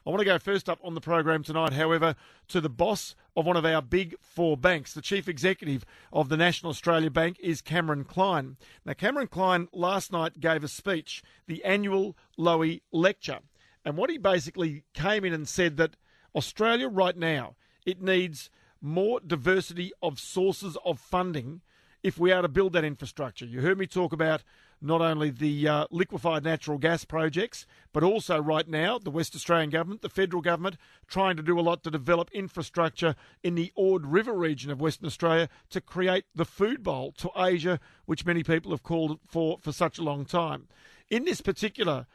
I want to go first up on the program tonight, however, to the boss of one of our big four banks. The chief executive of the National Australia Bank is cclyne. Now, cclyne last night gave a speech, the annual Lowy Lecture. And what he basically came in and said that Australia right now, it needs more diversity of sources of funding if we are to build that infrastructure. You heard me talk about not only the liquefied natural gas projects, but also right now the West Australian government, the federal government, trying to do a lot to develop infrastructure in the Ord River region of Western Australia to create the food bowl to Asia, which many people have called for such a long time. In this particular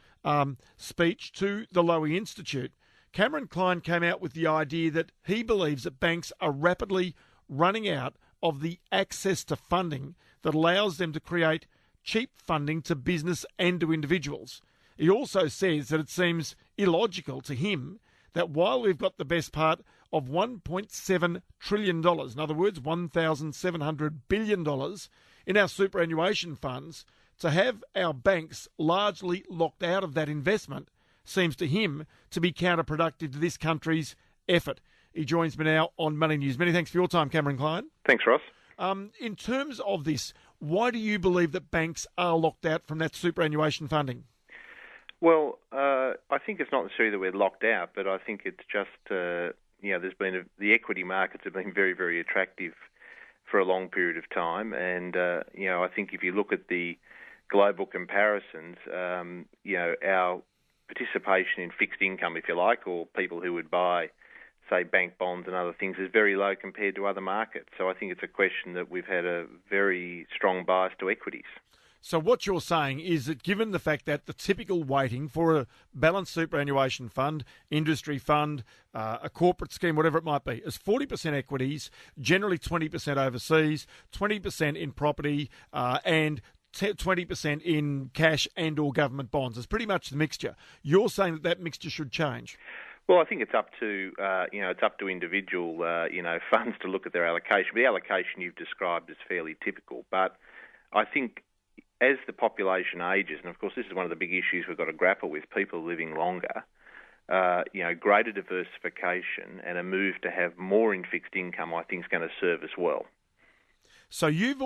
speech to the Lowy Institute, cclyne came out with the idea that he believes that banks are rapidly running out of the access to funding that allows them to create cheap funding to business and to individuals. He also says that it seems illogical to him that while we've got the best part of $1.7 trillion, in other words, $1,700 billion in our superannuation funds, to have our banks largely locked out of that investment seems to him to be counterproductive to this country's effort. He joins me now on Money News. Many thanks for your time, cclyne. Thanks, Ross. In terms of this, why do you believe that banks are locked out from that superannuation funding? Well, I think it's not necessarily that we're locked out, but I think it's just, there's been the equity markets have been very, very attractive for a long period of time. And, I think if you look at the global comparisons, our participation in fixed income, if you like, or people who would buy, say, bank bonds and other things, is very low compared to other markets. So I think it's a question that we've had a very strong bias to equities. So what you're saying is that given the fact that the typical weighting for a balanced superannuation fund, industry fund, a corporate scheme, whatever it might be, is 40% equities, generally 20% overseas, 20% in property, and 20% in cash and or government bonds. It's pretty much the mixture. You're saying that mixture should change? Well, I think it's up to individual funds to look at their allocation. But the allocation you've described is fairly typical. But I think as the population ages, and of course this is one of the big issues we've got to grapple with, people living longer, greater diversification and a move to have more in fixed income, I think is going to serve us well. So you've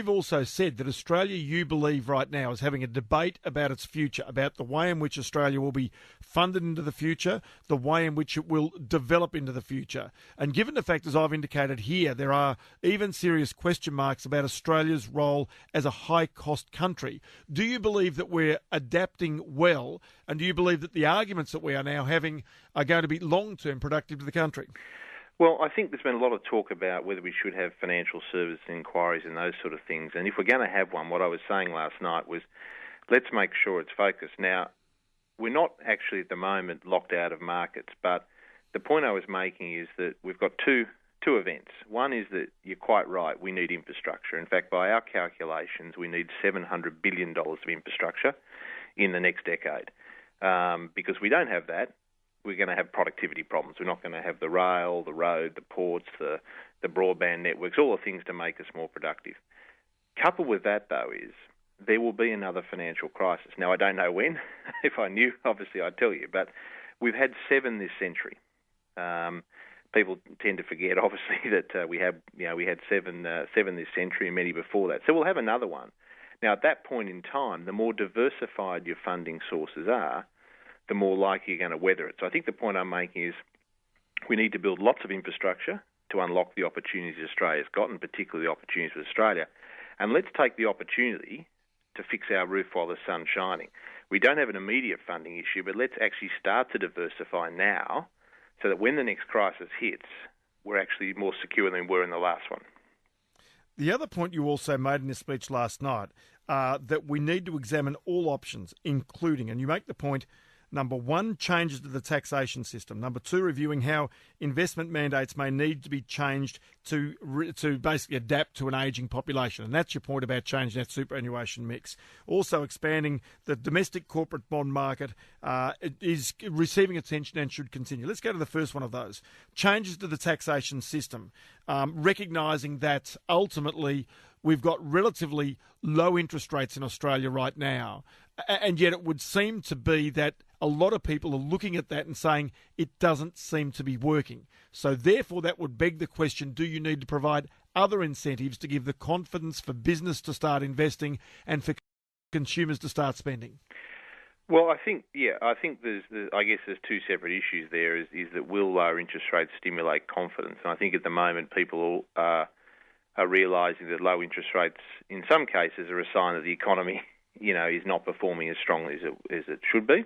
also said that Australia, you believe right now, is having a debate about its future, about the way in which Australia will be funded into the future, the way in which it will develop into the future. And given the fact, as I've indicated here, there are even serious question marks about Australia's role as a high-cost country, do you believe that we're adapting well, and do you believe that the arguments that we are now having are going to be long-term productive to the country? Well, I think there's been a lot of talk about whether we should have financial service inquiries and those sort of things. And if we're going to have one, what I was saying last night was let's make sure it's focused. Now, we're not actually at the moment locked out of markets, but the point I was making is that we've got two events. One is that you're quite right, we need infrastructure. In fact, by our calculations, we need $700 billion of infrastructure in the next decade. Because we don't have that, we're going to have productivity problems. We're not going to have the rail, the road, the ports, the broadband networks, all the things to make us more productive. Coupled with that, though, is there will be another financial crisis. Now, I don't know when. If I knew, obviously I'd tell you. But we've had 7 this century. People tend to forget, obviously, that we had seven this century and many before that. So we'll have another one. Now, at that point in time, the more diversified your funding sources are, the more likely you're going to weather it. So I think the point I'm making is we need to build lots of infrastructure to unlock the opportunities Australia's got, and particularly the opportunities with Australia. And let's take the opportunity to fix our roof while the sun's shining. We don't have an immediate funding issue, but let's actually start to diversify now so that when the next crisis hits, we're actually more secure than we were in the last one. The other point you also made in this speech last night, that we need to examine all options, including, and you make the point, number 1, changes to the taxation system. Number 2, reviewing how investment mandates may need to be changed to basically adapt to an ageing population. And that's your point about changing that superannuation mix. Also expanding the domestic corporate bond market is receiving attention and should continue. Let's go to the first one of those. Changes to the taxation system, recognising that ultimately we've got relatively low interest rates in Australia right now. And yet it would seem to be that a lot of people are looking at that and saying it doesn't seem to be working. So therefore that would beg the question, do you need to provide other incentives to give the confidence for business to start investing and for consumers to start spending? Well, I think there's two separate issues there. Is that will lower interest rates stimulate confidence? And I think at the moment people are realising that low interest rates, in some cases, are a sign that the economy, is not performing as strongly as it should be,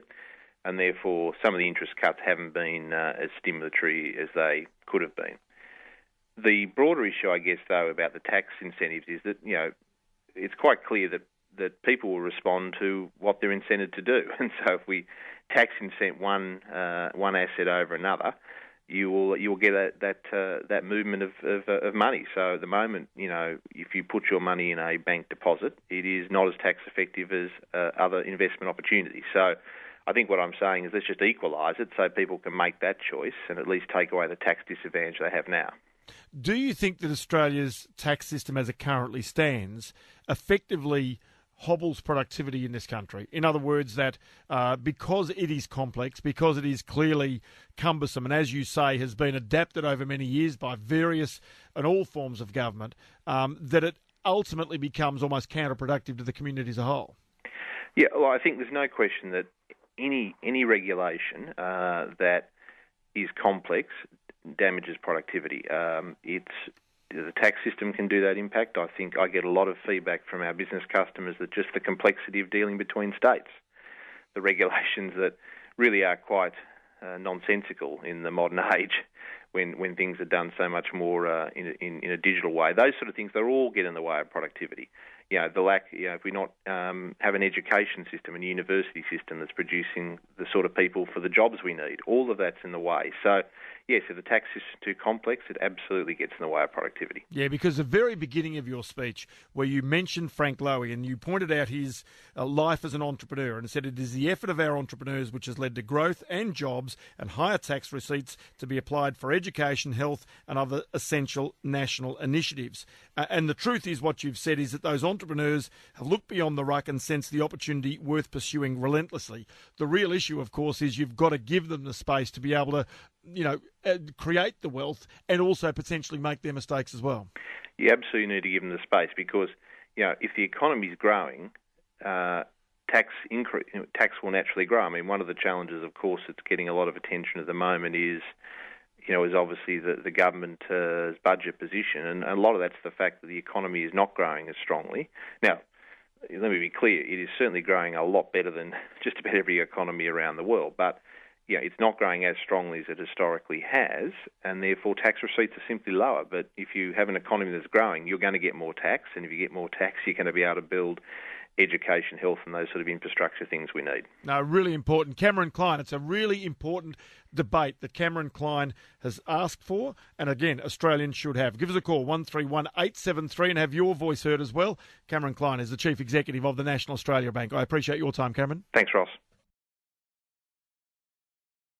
and therefore some of the interest cuts haven't been as stimulatory as they could have been. The broader issue, I guess, though, about the tax incentives is that it's quite clear that people will respond to what they're incented to do. And so if we tax incent one asset over another, you will get that movement of money. So at the moment, if you put your money in a bank deposit, it is not as tax effective as other investment opportunities. So I think what I'm saying is let's just equalise it so people can make that choice and at least take away the tax disadvantage they have now. Do you think that Australia's tax system as it currently stands effectively hobbles productivity in this country? In other words, that because it is complex, because it is clearly cumbersome, and as you say, has been adapted over many years by various and all forms of government, that it ultimately becomes almost counterproductive to the community as a whole? Yeah, well, I think there's no question that any regulation that is complex damages productivity. The tax system can do that impact. I think I get a lot of feedback from our business customers that just the complexity of dealing between states, the regulations that really are quite nonsensical in the modern age when things are done so much more in a digital way. Those sort of things, they all get in the way of productivity. The lack, if we not have an education system and a university system that's producing the sort of people for the jobs we need, all of that's in the way. So, yes, if the tax system is too complex, it absolutely gets in the way of productivity. Yeah, because the very beginning of your speech, where you mentioned Frank Lowy and you pointed out his life as an entrepreneur and said it is the effort of our entrepreneurs which has led to growth and jobs and higher tax receipts to be applied for education, health and other essential national initiatives. And the truth is what you've said is that those entrepreneurs have looked beyond the ruck and sensed the opportunity worth pursuing relentlessly. The real issue, of course, is you've got to give them the space to be able to create the wealth and also potentially make their mistakes as well. You absolutely need to give them the space because, if the economy is growing, tax will naturally grow. I mean, one of the challenges, of course, that's getting a lot of attention at the moment is obviously the government's budget position, and a lot of that's the fact that the economy is not growing as strongly. Now, let me be clear, it is certainly growing a lot better than just about every economy around the world, but it's not growing as strongly as it historically has, and therefore tax receipts are simply lower. But if you have an economy that's growing, you're going to get more tax, and if you get more tax, you're going to be able to build education, health, and those sort of infrastructure things we need. No, really important. Cameron Clyne, it's a really important debate that Cameron Clyne has asked for, and again, Australians should have. Give us a call, 131 873, and have your voice heard as well. Cameron Clyne is the Chief Executive of the National Australia Bank. I appreciate your time, Cameron. Thanks, Ross.